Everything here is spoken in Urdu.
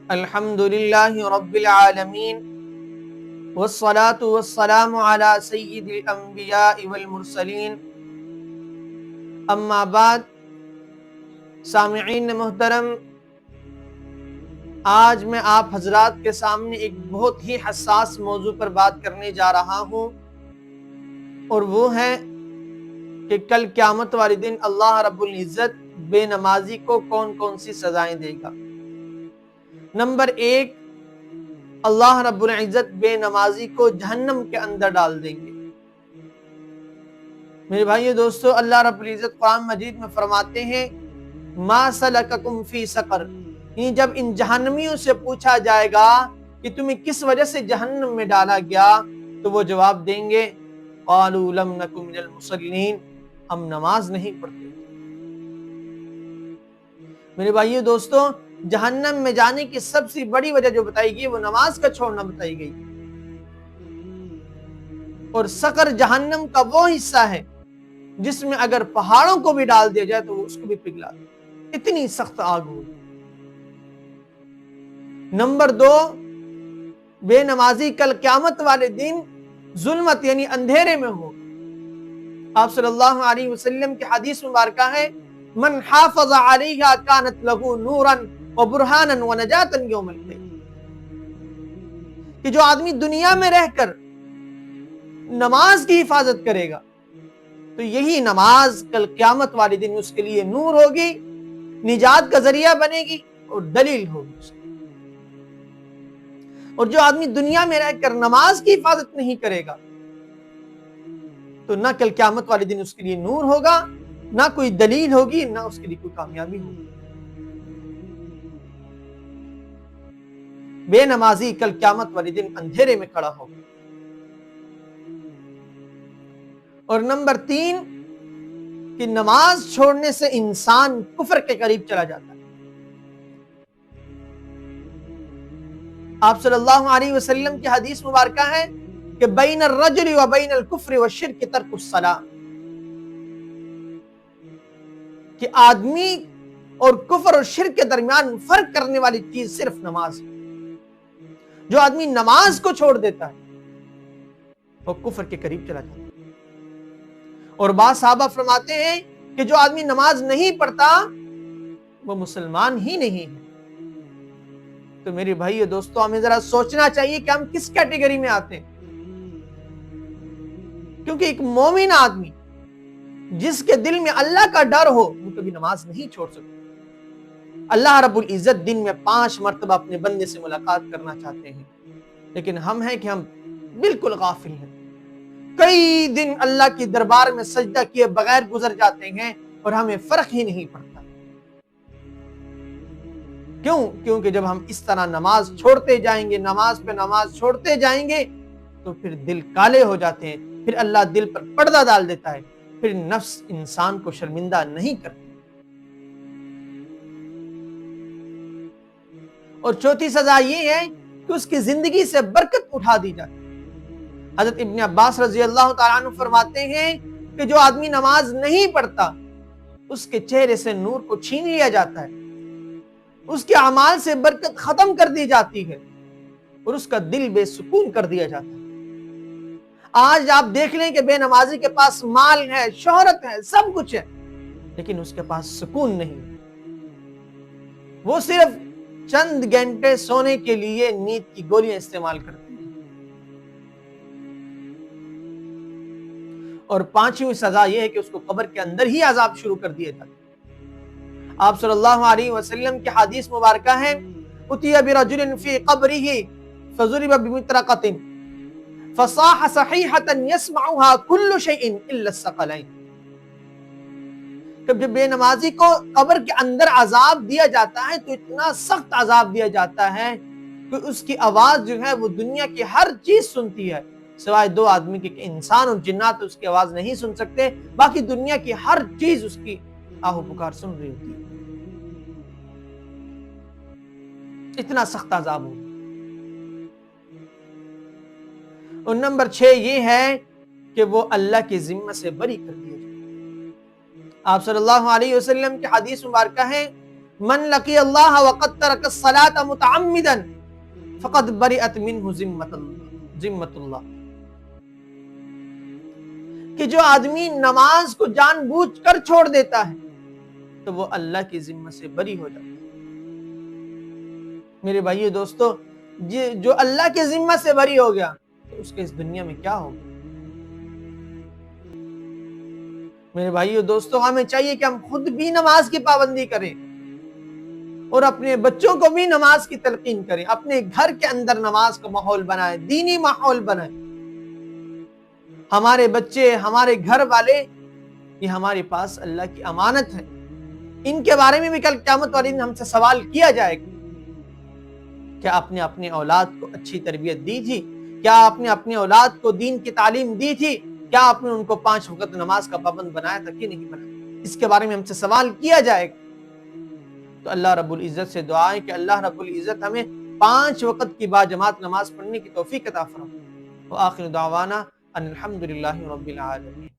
الحمد للہ رب العالمین والصلاة والسلام علی سید الانبیاء والمرسلین اما بعد۔ سامعین محترم، آج میں آپ حضرات کے سامنے ایک بہت ہی حساس موضوع پر بات کرنے جا رہا ہوں، اور وہ ہے کہ کل قیامت والے دن اللہ رب العزت بے نمازی کو کون کون سی سزائیں دے گا۔ نمبر 1، اللہ رب العزت بے نمازی کو جہنم کے اندر ڈال دیں گے۔ میرے بھائیو دوستو، اللہ رب العزت قرآن مجید میں فرماتے ہیں ما سلککم فی سقر، جب ان جہنمیوں سے پوچھا جائے گا کہ تمہیں کس وجہ سے جہنم میں ڈالا گیا، تو وہ جواب دیں گے قالوا لم نک من المصلین، ہم نماز نہیں پڑھتے۔ میرے بھائیو دوستو، جہنم میں جانے کی سب سے بڑی وجہ جو بتائی گئی وہ نماز کا چھوڑنا بتائی گئی، اور سقر جہنم کا وہ حصہ ہے جس میں اگر پہاڑوں کو بھی ڈال دیا جائے تو وہ اس کو بھی پگھلا دے، اتنی سخت آگ ہوگی۔ نمبر 2، بے نمازی کل قیامت والے دن ظلمت یعنی اندھیرے میں ہو۔ آپ صلی اللہ علیہ وسلم کی حدیث مبارکہ ہے من حافظ علیہا کانت لہو نورا وبرہانا ونجاتا یوم القیامہ، کہ جو آدمی دنیا میں رہ کر نماز کی حفاظت کرے گا تو یہی نماز کل قیامت والے دن اس کے لیے نور ہوگی، نجات کا ذریعہ بنے گی اور دلیل ہوگی اس کی۔ اور جو آدمی دنیا میں رہ کر نماز کی حفاظت نہیں کرے گا تو نہ کل قیامت والے دن اس کے لیے نور ہوگا، نہ کوئی دلیل ہوگی، نہ اس کے لیے کوئی کامیابی ہوگی۔ بے نمازی کل قیامت والے دن اندھیرے میں کھڑا ہوگا۔ اور نمبر 3، کہ نماز چھوڑنے سے انسان کفر کے قریب چلا جاتا ہے۔ آپ صلی اللہ علیہ وسلم کی حدیث مبارکہ ہے کہ بین الرجل و بین الکفر والشرک ترک الصلاۃ، کہ آدمی اور کفر اور شرک کے درمیان فرق کرنے والی چیز صرف نماز ہے۔ جو آدمی نماز کو چھوڑ دیتا ہے وہ کفر کے قریب چلا جاتا ہے۔ اور بعض صحابہ فرماتے ہیں کہ جو آدمی نماز نہیں پڑھتا وہ مسلمان ہی نہیں ہے۔ تو میرے بھائیو دوستو، ہمیں ذرا سوچنا چاہیے کہ ہم کس کیٹیگری میں آتے ہیں، کیونکہ ایک مومن آدمی جس کے دل میں اللہ کا ڈر ہو وہ کبھی نماز نہیں چھوڑ سکتا۔ اللہ رب العزت دن میں 5 مرتبہ اپنے بندے سے ملاقات کرنا چاہتے ہیں، لیکن ہم ہیں کہ ہم بالکل غافل ہیں۔ کئی دن اللہ کے دربار میں سجدہ کیے بغیر گزر جاتے ہیں اور ہمیں فرق ہی نہیں پڑتا۔ کیوں؟ کیونکہ جب ہم اس طرح نماز چھوڑتے جائیں گے، نماز پہ نماز چھوڑتے جائیں گے تو پھر دل کالے ہو جاتے ہیں، پھر اللہ دل پر پردہ ڈال دیتا ہے، پھر نفس انسان کو شرمندہ نہیں کرتی۔ اور چوتھی سزا یہ ہے کہ اس کی زندگی سے برکت اٹھا دی جاتی ہے۔ حضرت ابن عباس رضی اللہ تعالیٰ عنہ فرماتے ہیں کہ جو آدمی نماز نہیں پڑھتا اس کے چہرے سے نور کو چھین لیا جاتا ہے، اس کے اعمال سے برکت ختم کر دی جاتی ہے اور اس کا دل بے سکون کر دیا جاتا ہے۔ آج آپ دیکھ لیں کہ بے نمازی کے پاس مال ہے، شہرت ہے، سب کچھ ہے، لیکن اس کے پاس سکون نہیں۔ وہ صرف چند گھنٹے سونے کے لیے نیند کی گولیاں استعمال کرتے ہیں۔ اور 5ویں سزا یہ ہے کہ اس کو قبر کے اندر ہی عذاب شروع کر دیا جاتا ہے۔ آپ صلی اللہ علیہ وسلم کی حدیث مبارکہ ہے اتی برجل فی قبرہ فضرب بمطرقۃ فصاح صحیحۃ یسمعها کل شیء الا الثقلین، جب بے نمازی کو قبر کے اندر عذاب دیا جاتا ہے تو اتنا سخت عذاب دیا جاتا ہے کہ اس کی آواز جو ہے وہ دنیا کی ہر چیز سنتی ہے، سوائے 2 آدمی کے، کہ انسان اور جنات اس کی آواز نہیں سن سکتے، باقی دنیا کی ہر چیز اس کی آہو پکار سن رہی ہوتی ہے۔ اتنا سخت عذاب ہو۔ اور نمبر 6 یہ ہے کہ وہ اللہ کی ذمہ سے بری کر دیا جائے۔ آپ صلی اللہ علیہ وسلم کی حدیث مبارکہ ہے من لقی اللہ وقد ترک الصلاۃ متعمدا فقد برئت منہ ذمۃ اللہ، کہ جو آدمی نماز کو جان بوجھ کر چھوڑ دیتا ہے تو وہ اللہ کی ذمت سے بری ہو جاتا ہے۔ میرے بھائیو دوستو، جو اللہ کی ذمت سے بری ہو گیا تو اس کے اس دنیا میں کیا ہوگا؟ میرے بھائیو دوستو، ہمیں چاہیے کہ ہم خود بھی نماز کی پابندی کریں اور اپنے بچوں کو بھی نماز کی تلقین کریں، اپنے گھر کے اندر نماز کا ماحول بنائیں، دینی ماحول بنائیں۔ ہمارے بچے، ہمارے گھر والے، یہ ہمارے پاس اللہ کی امانت ہے، ان کے بارے میں بھی کل قیامت والے دن ہم سے سوال کیا جائے گا۔ کیا آپ نے اپنے اولاد کو اچھی تربیت دی تھی؟ کیا آپ نے اپنے اولاد کو دین کی تعلیم دی تھی؟ کیا آپ نے ان کو 5 وقت نماز کا پابند بنایا تھا کہ نہیں بنایا؟ اس کے بارے میں ہم سے سوال کیا جائے گا۔ تو اللہ رب العزت سے دعا ہے کہ اللہ رب العزت ہمیں 5 وقت کی باجماعت نماز پڑھنے کی توفیق عطا فرمائے۔ وآخر دعوانا ان الحمدللہ رب العالمین۔